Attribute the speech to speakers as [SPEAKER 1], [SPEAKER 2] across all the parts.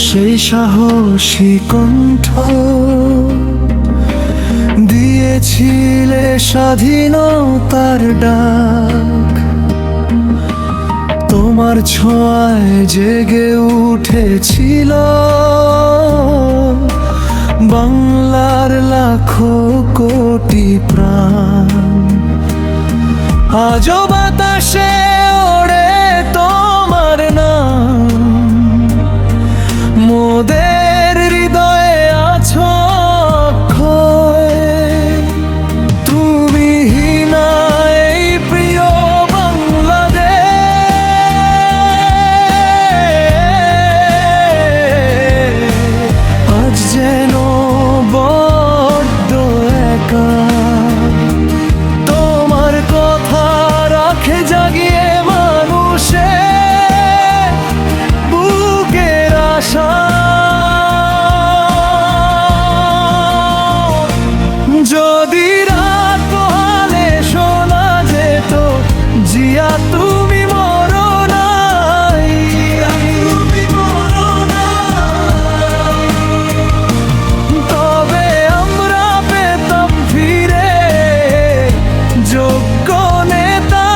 [SPEAKER 1] সেই সাহসী কণ্ঠ দিয়েছিলে স্বাধীনতার ডাক। তোমার ছোঁয়ায় জেগে উঠেছিল বাংলার লাখো কোটি প্রাণ। আজও বাতাসে ওড়ে তোমার নাম, মোদের হৃদয়ে আছো অক্ষয়। তুমি হীনা এই প্রিয় বাংলাদেশ, আজ যেন বড্ড একা। তোমার কথা রাখে জাগিয়ে মানুষে বুকের আশা। যদি রাত পোহালে শোনা যেত জিয়া তুমি মরো নাই, তবে আমরা পেতাম ফিরে যোগ্য নেতা,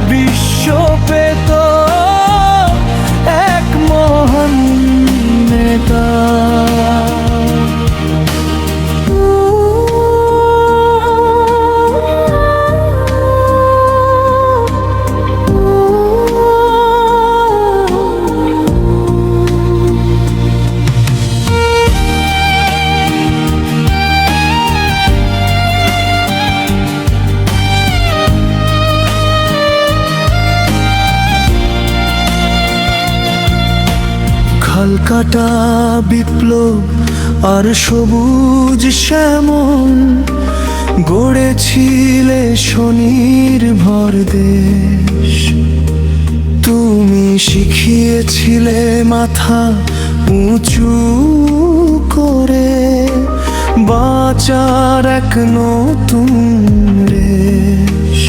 [SPEAKER 1] বিশ্ব পেত এক মহান নেতা। হালকাটা বিপ্লব আর সবুজ শ্যামল গড়েছিলে স্বনির্ভর দেশ। তুমি শিখিয়েছিলে মাথা উঁচু করে বাঁচার এক নতুন রেশ।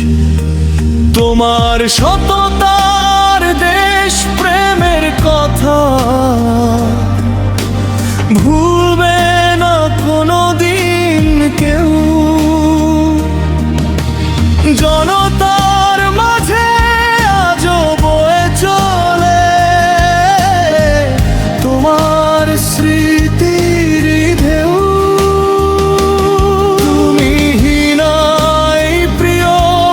[SPEAKER 1] তোমার সততার দেশ প্রেমের কথা ভুলবে না কোনোদিন কেউ। জনতার মাঝে আজও বয়ে চলে তোমার স্মৃতির ঢেউ। তুমি হীনা এই প্রিয়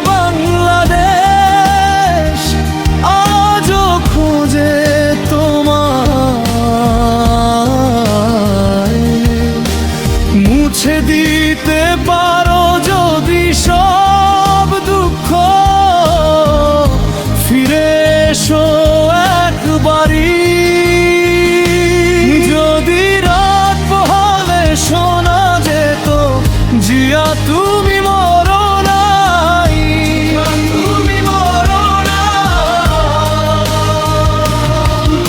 [SPEAKER 1] বাংলাদেশ, আজও খোঁজে তোমায়। মুছে দিতে পারো যদি সব দুঃখ, ফিরে এসো একবারই। যদি রাত পোহালে শোনা যেত জিয়া তুমি মরো নাই, তুমি মরো না,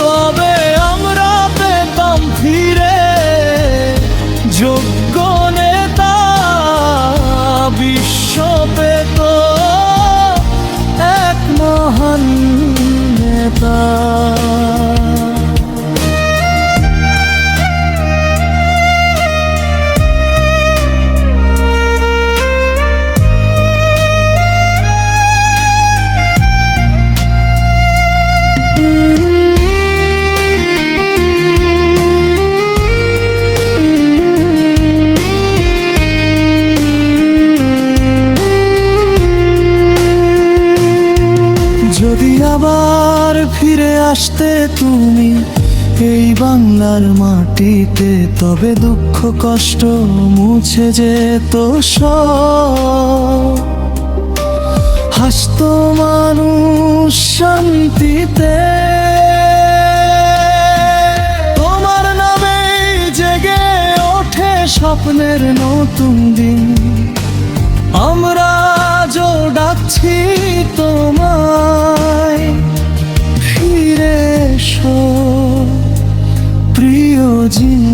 [SPEAKER 1] তবে আমরা পেতাম ফিরে যোগ্য নেতা, বিশ্ব পেত এক মহান নেতা। যদি আবার ফিরে আসতে তুমি এই বাংলার মাটিতে, তবে দুঃখ কষ্ট মুছে যেত সব। হাসতো মানুষ শান্তিতে, তোমার নামেই জেগে ওঠে স্বপ্নের নতুন দিন। আমরা আজও ডাকছি তোমায়, ফিরে এসো প্রিয় জিয়া।